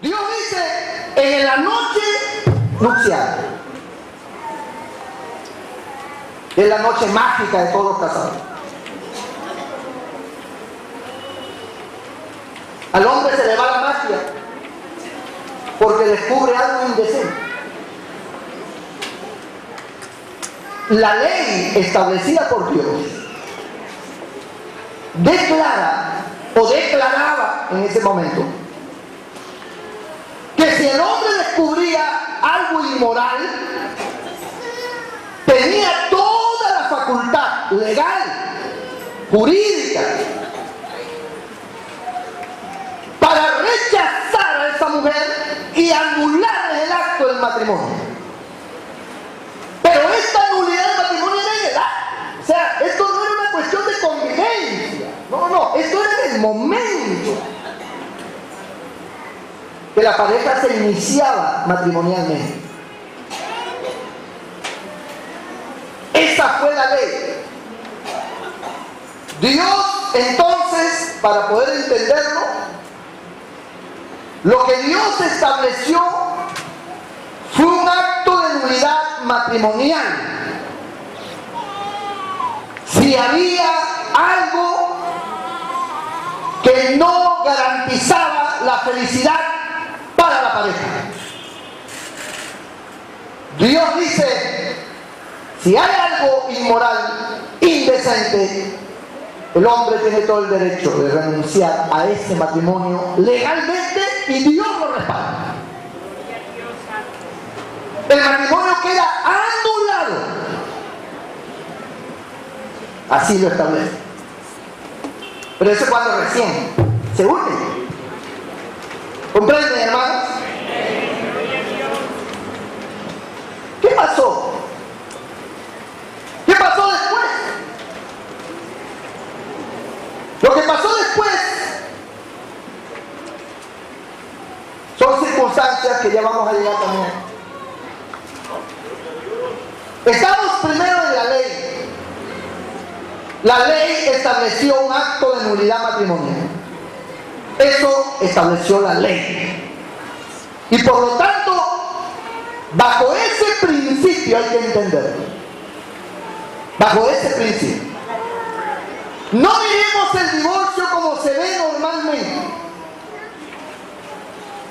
Dios dice en la noche nupcial, es la noche mágica de todos los casados. Al hombre se le va la magia porque descubre algo indecente. La ley establecida por Dios declara o declaraba en ese momento que si el hombre descubría algo inmoral, tenía toda la facultad legal, jurídica, para rechazar a esa mujer y anular el acto del matrimonio. Pero esta nulidad del matrimonio era en edad. O sea, esto no era una cuestión de convivencia. No, esto era en el momento que la pareja se iniciaba matrimonialmente. Esa fue la ley. Dios, entonces, para poder entenderlo, lo que Dios estableció fue un acto de nulidad matrimonial. Si había algo que no garantizaba la felicidad para la pareja. Dios dice, si hay algo inmoral, indecente, el hombre tiene todo el derecho de renunciar a ese matrimonio legalmente y Dios lo respalda. El matrimonio queda anulado. Así lo establece. Pero eso es cuando recién se une. ¿Comprenden, hermanos? ¿Qué pasó? ¿Qué pasó después? Lo que pasó después son circunstancias que ya vamos a llegar también. Estamos primero en la ley. La ley estableció un acto de nulidad matrimonial. Eso estableció la ley. Y por lo tanto, bajo ese principio hay que entenderlo. Bajo ese principio. No miremos el divorcio como se ve normalmente.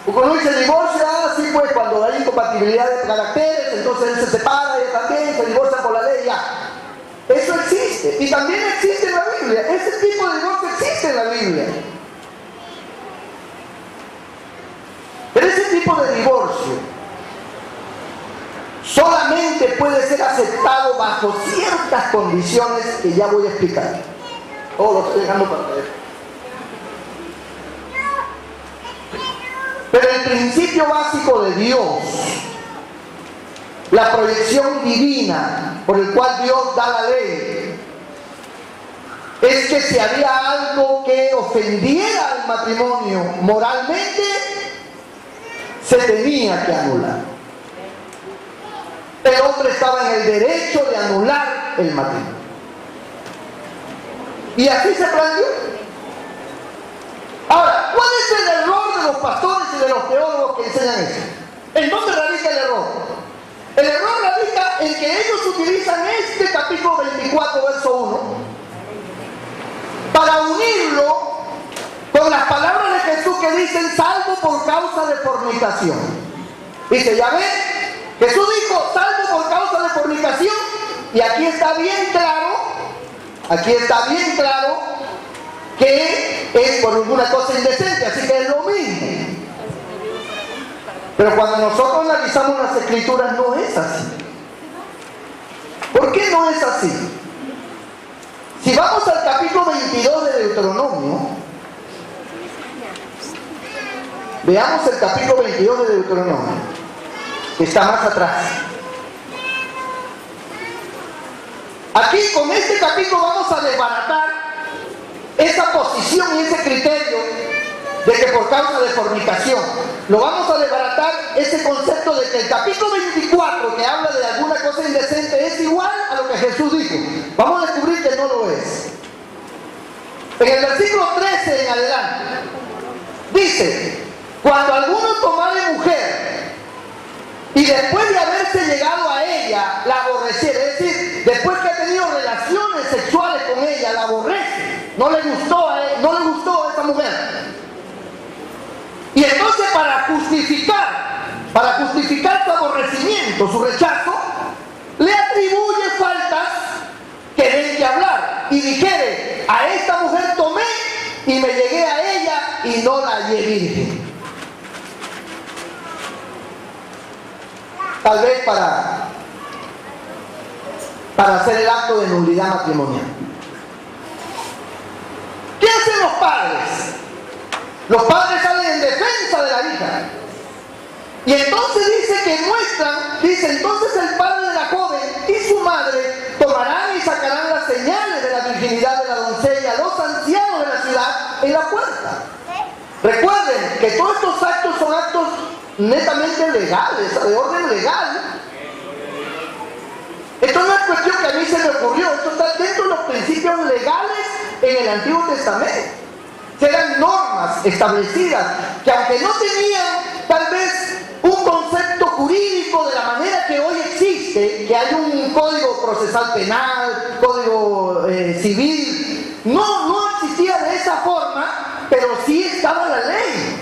Porque uno dice divorcio, sí, pues cuando hay incompatibilidad de caracteres, entonces él se separa y también se divorcia por la ley, ya. Eso existe. Y también existe en la Biblia. Ese tipo de divorcio existe en la Biblia. Pero ese tipo de divorcio solamente puede ser aceptado bajo ciertas condiciones que ya voy a explicar. Oh, lo estoy dejando para leer. Pero el principio básico de Dios, la proyección divina por el cual Dios da la ley, es que si había algo que ofendiera al matrimonio moralmente, se tenía que anular. El hombre estaba en el derecho de anular el matrimonio. Y así se planteó. Ahora, ¿cuál es el error de los pastores y de los teólogos que enseñan eso? ¿En dónde radica el error? El error radica en que ellos utilizan este capítulo 24, verso 1, para unirlo con las palabras de Jesús que dicen salvo por causa de fornicación. Dice, ya ven, Jesús dijo salvo por causa de fornicación, y aquí está bien claro que es por alguna cosa indecente, así que es lo mismo. Pero cuando nosotros analizamos las escrituras no es así. ¿Por qué no es así? Si vamos al capítulo 22 de Deuteronomio, veamos el capítulo 22 de Deuteronomio, que está más atrás. Aquí con este capítulo vamos a desbaratar esa posición y ese criterio de que por causa de fornicación, lo vamos a desbaratar ese concepto de que el capítulo 24 que habla de alguna cosa indecente es igual a lo que Jesús dijo. Vamos a descubrir que no lo es. En el versículo 13 en adelante dice, cuando alguno después de haberse llegado a ella, la aborreciera, es decir, después que ha tenido relaciones sexuales con ella, la aborrece, no le gustó a esa mujer. Y entonces para justificar su aborrecimiento, su rechazo, le atribuye faltas que den que hablar. Y dijere, a esta mujer tomé y me llegué a ella y no la hallé virgen. Tal vez para hacer el acto de nulidad matrimonial. ¿Qué hacen los padres? Los padres salen en defensa de la hija. Y entonces dice entonces el padre de la joven y su madre tomarán y sacarán las señales de la virginidad de la doncella, los ancianos de la ciudad, en la puerta. Recuerden que todos estos actos son actos netamente legales, de orden legal. Esto no es cuestión que a mí se me ocurrió, esto está dentro de los principios legales en el Antiguo Testamento. Eran normas establecidas que, aunque no tenían tal vez un concepto jurídico de la manera que hoy existe, que hay un código procesal penal, código civil, no existía de esa forma, pero sí estaba la ley.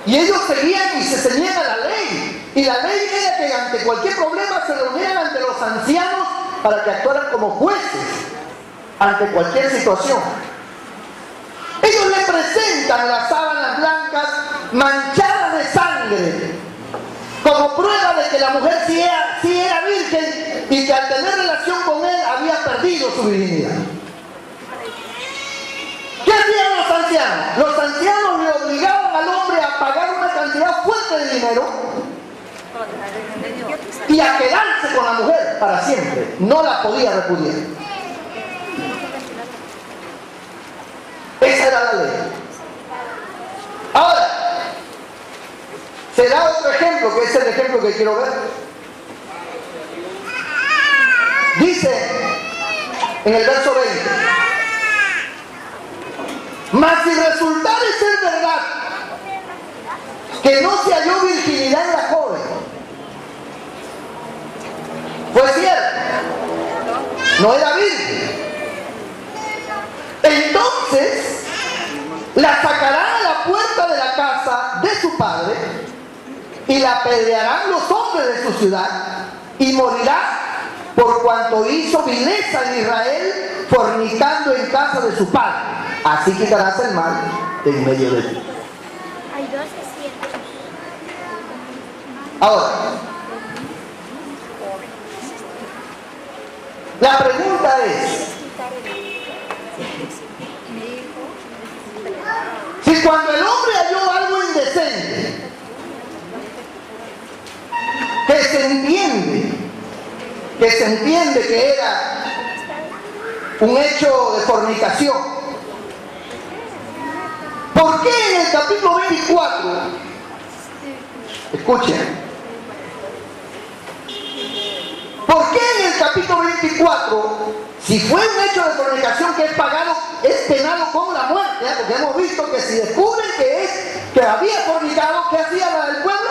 Y ellos seguían y se ceñían a la ley. Y la ley era que ante cualquier problema se reunieran ante los ancianos para que actuaran como jueces ante cualquier situación. Ellos le presentan las sábanas blancas manchadas de sangre como prueba de que la mujer sí era virgen y que al tener relación con él había perdido su virginidad. ¿Qué hacían los ancianos? Los ancianos le obligaban al hombre a pagar una cantidad fuerte de dinero y a quedarse con la mujer para siempre. No la podía repudiar. Esa era la ley. Ahora, se da otro ejemplo, que es el ejemplo que quiero ver. Dice en el verso 20: mas si resultare ser verdad que no se halló virginidad en la joven, pues cierto, no era virgen, entonces la sacarán a la puerta de la casa de su padre y la apedrearán los hombres de su ciudad, y morirá por cuanto hizo vileza en Israel, fornicando en casa de su padre. Así quitarás el mal de en medio de ti. Ahora, la pregunta es: si cuando el hombre halló algo indecente, que se entiende que era un hecho de fornicación, ¿por qué en el capítulo 24, escuchen, por qué en el capítulo 24, si fue un hecho de fornicación que es penado con la muerte, porque hemos visto que si descubren que había fornicado, ¿qué hacía la del pueblo?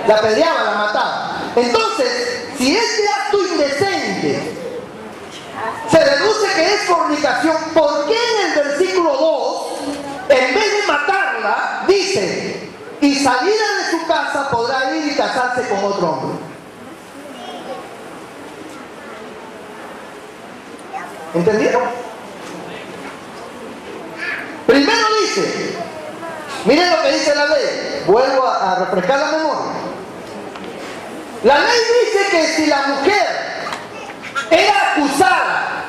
La apedreaba, la mataba. Entonces, si este acto indecente se deduce que es fornicación, ¿por qué en el versículo 2, en vez de matarla, dice: y salida de su casa podrá ir y casarse con otro hombre? ¿Entendieron? Primero dice, miren lo que dice la ley, vuelvo a refrescar la memoria. La ley dice que si la mujer era acusada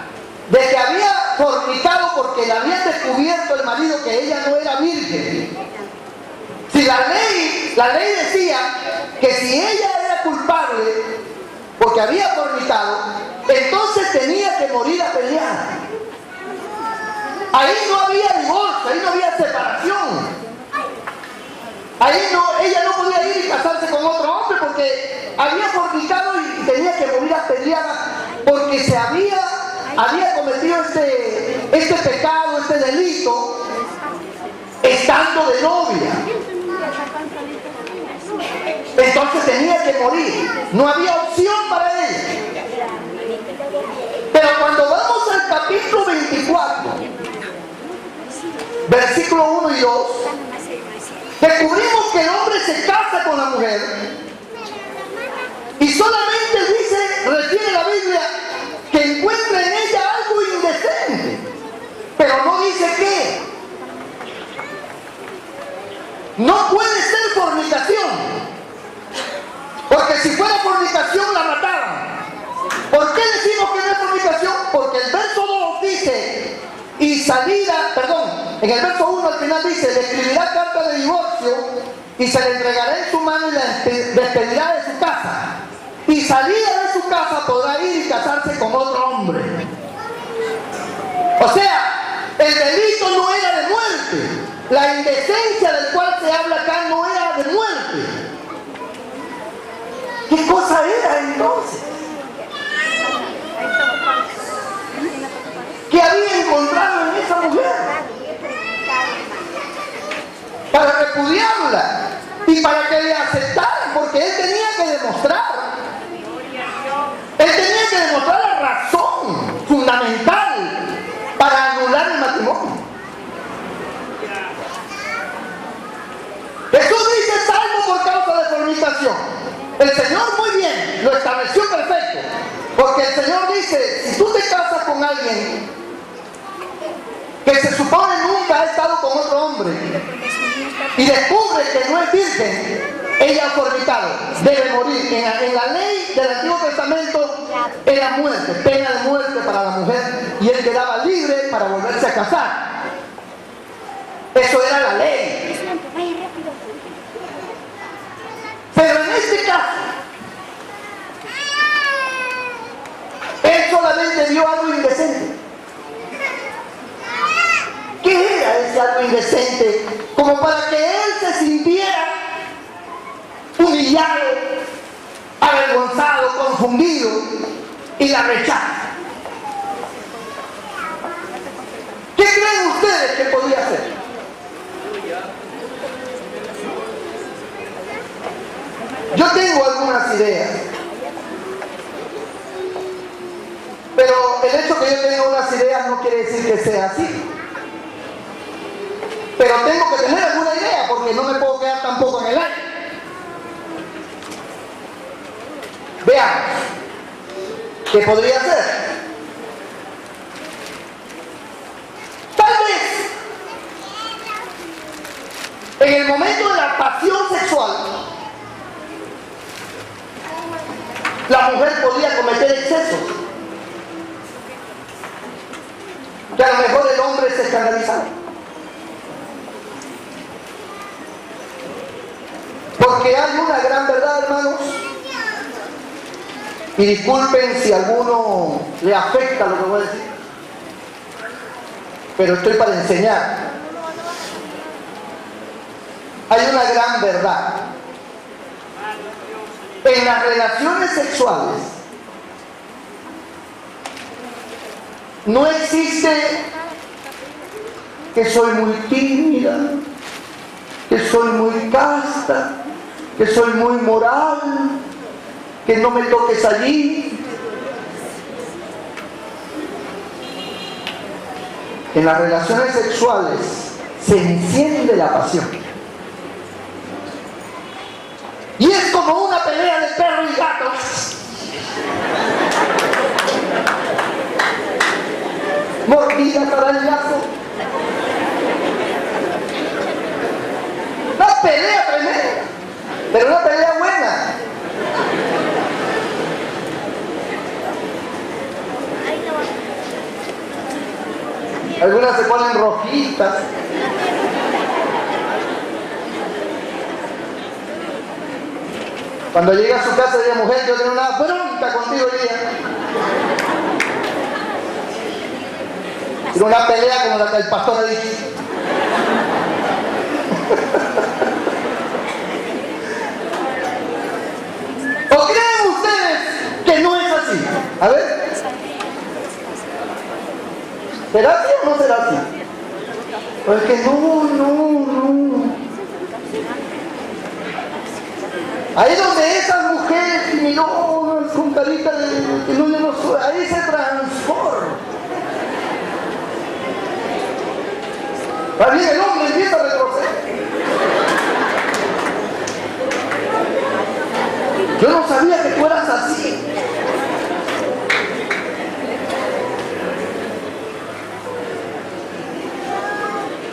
de que había fornicado porque le había descubierto el marido que ella no era virgen, si la ley decía que si ella era culpable porque había fornicado, entonces tenía que morir apedreada. Ahí no había divorcio, ahí no había separación. Ella no podía ir y casarse con otro hombre porque había fornicado y tenía que morir apedreada porque se había cometido este pecado, este delito, estando de novia. Entonces Entonces tenía que morir. No había opción para él. Pero cuando vamos al capítulo 24, versículo 1 y 2, descubrimos que el hombre se casa con la mujer y solamente refiere la Biblia que encuentra en ella algo indecente, pero no dice qué. No puede ser fornicación, porque si fuera fornicación la mataban. ¿Por qué decimos que no es fornicación? Porque el verso 2 dice, en el verso 1 al final dice, le escribirá carta de divorcio y se le entregará en su mano y la despedirá de su casa. Y salida de su casa podrá ir y casarse con otro hombre. O sea, el delito no era de muerte. La indecencia del cual se habla acá no era de muerte. ¿Qué cosa era entonces? ¿Qué había encontrado en esa mujer? Para repudiarla y para que le aceptaran, porque él tenía que demostrar. Él tenía que demostrar la razón fundamental para anular el matrimonio. Jesús dice salvo por causa de fornicación. El Señor muy bien lo estableció perfecto, porque el Señor dice, si tú te casas con alguien que se supone nunca ha estado con otro hombre y descubre que no es virgen, ella ha fornicado, debe morir. En la ley del Antiguo Testamento era muerte, pena de muerte para la mujer, y él quedaba libre para volverse a casar. Eso era la ley. Pero en este caso, él solamente vio algo indecente. ¿Qué era ese algo indecente? Como para que él se sintiera humillado, avergonzado, confundido y la rechaza. ¿Qué creen ustedes que podía hacer? Yo tengo algunas ideas, pero el hecho que yo tenga unas ideas no quiere decir que sea así. Pero tengo que tener alguna idea porque no me puedo quedar tampoco en el aire. Veamos, ¿qué podría ser? Tal vez, en el momento de la pasión sexual, la mujer podía cometer excesos, que a lo mejor el hombre se escandalizaba. Porque hay una gran verdad, hermanos, y disculpen si a alguno le afecta lo que voy a decir, pero estoy para enseñar. Hay una gran verdad. En las relaciones sexuales no existe que soy muy tímida, que soy muy casta, que soy muy moral, que no me toques allí. En las relaciones sexuales se enciende la pasión. Y es como una pelea de perro y gato. Mordida, carallazo. Una pelea tremenda, pero una pelea buena. Algunas se ponen rojitas. Cuando llega a su casa dice, mujer, yo tengo una bronca contigo hoy día. Tiene una pelea como la que el pastor le dice. ¿O creen ustedes que no es así? A ver. ¿Será así o no será así? Pues que no. Ahí donde esas mujeres miró con carita de que no, yo no soy, ahí se transforma. Ahí el hombre empieza a retroceder. Yo no sabía que tú eras así.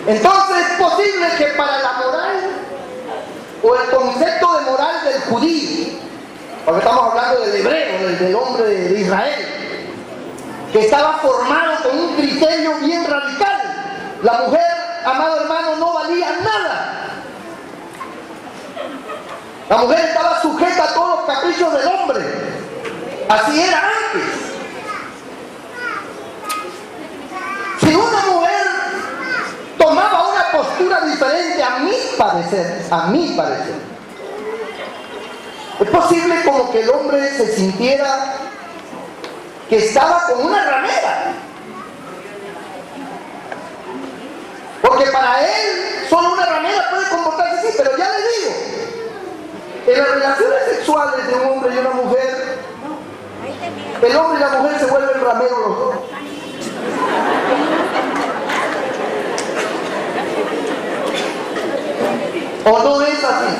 Entonces es posible que para la moral o el concepto de moral del judío, porque estamos hablando del hebreo, del hombre de Israel, que estaba formado con un criterio bien radical, la mujer, amado hermano, no valía nada. La mujer estaba sujeta a todos los caprichos del hombre. Así era antes. Si una mujer tomaba una postura diferente, a mi parecer, es posible como que el hombre se sintiera que estaba con una ramera. Porque para él, solo una ramera puede comportarse así, pero ya le digo, en las relaciones sexuales de un hombre y una mujer, el hombre y la mujer se vuelven rameros los dos. ¿O no es así?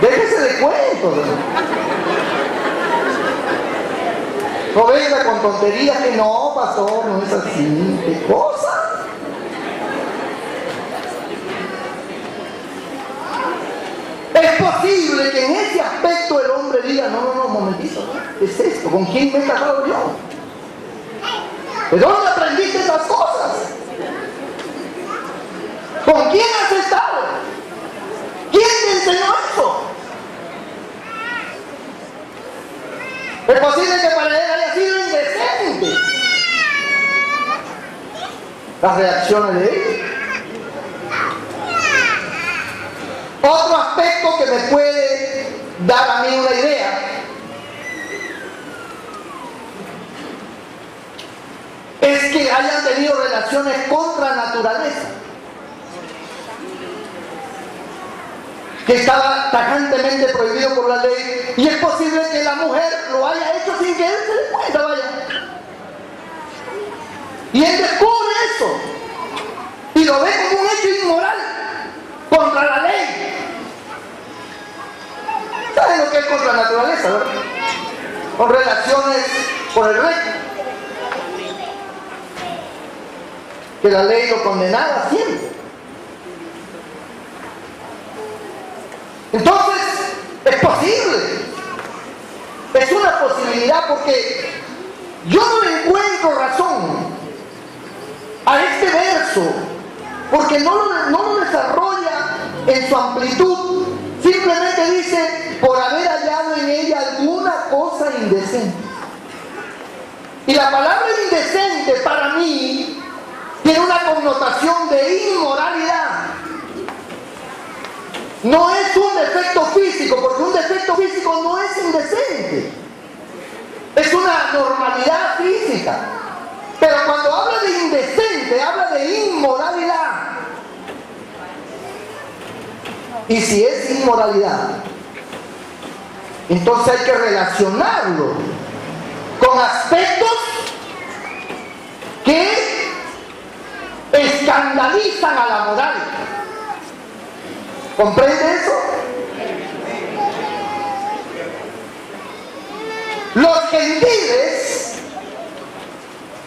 Déjese de cuentos. No venga con tonterías que no, pastor, no es así. ¿Qué cosa? Es posible que en ese aspecto el hombre diga, no, un momentito, ¿qué es esto? ¿Con quién me he casado yo? ¿De dónde aprendiste esas cosas? ¿Con quién has estado? ¿Quién te enseñó eso? Es posible que para él haya sido indecente las reacciones de él. Otro aspecto que me puede dar a mí una idea es que hayan tenido relaciones contra naturaleza, que estaba tajantemente prohibido por la ley, y es posible que la mujer lo haya hecho sin que él se dé cuenta, vaya. Y él descubre eso y lo ve como un hecho inmoral contra la ley. ¿Saben lo que es contra la naturaleza, verdad? Con relaciones con el rey, que la ley lo condenaba siempre. Entonces, es posible, es una posibilidad, porque yo no le encuentro razón a este verso, porque no lo desarrolla en su amplitud, simplemente dice, por haber hallado en ella alguna cosa indecente. Y la palabra indecente para mí tiene una connotación de inmoralidad. No es un defecto físico, porque un defecto físico no es indecente. Es una normalidad física. Pero cuando habla de indecente, habla de inmoralidad. Y si es inmoralidad, entonces hay que relacionarlo con aspectos que escandalizan a la moral. ¿Comprende eso? Los gentiles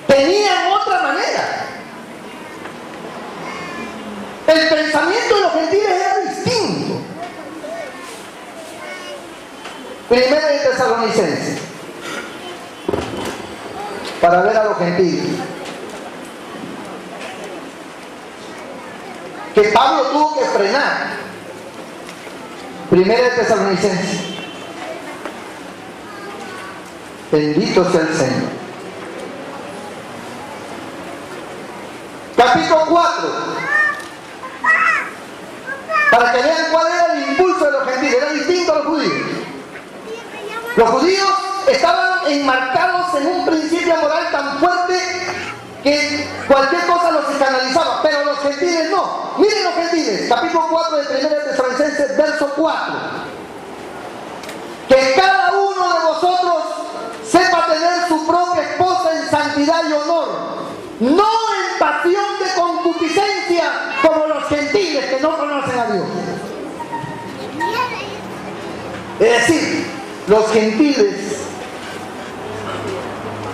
tenían otra manera. El pensamiento de los gentiles era distinto. Primero de Tesalonicenses, para ver a los gentiles, que Pablo tuvo que frenar. Primero de Tesalonicenses. Bendito sea el Señor. Capítulo 4. Para que vean cuál era el impulso de los gentiles. Era distinto a los judíos. Los judíos estaban enmarcados en un principio moral tan fuerte que cualquier cosa los escandalizaba, pero los gentiles no. Miren los gentiles, capítulo 4 de 1 Tesalonicenses, verso 4. Que cada uno de vosotros sepa tener su propia esposa en santidad y honor, no en pasión de concupiscencia como los gentiles que no conocen a Dios. Es decir, los gentiles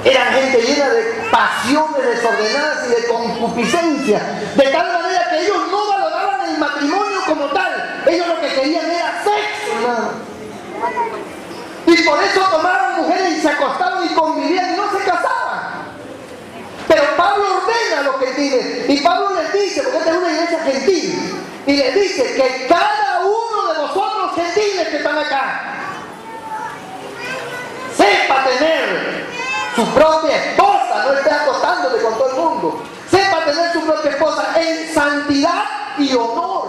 eran gente llena de pasiones desordenadas y de concupiscencia, de tal manera que ellos no valoraban el matrimonio como tal. Ellos lo que querían era sexo, nada. Y por eso tomaban mujeres y se acostaban y convivían y no se casaban. Pero Pablo ordena a los gentiles, y Pablo les dice, porque esta es una iglesia gentil, y les dice que cada uno de vosotros gentiles que están acá sepa tener su propia esposa, no esté acostándose con todo el mundo, sepa tener su propia esposa en santidad y honor.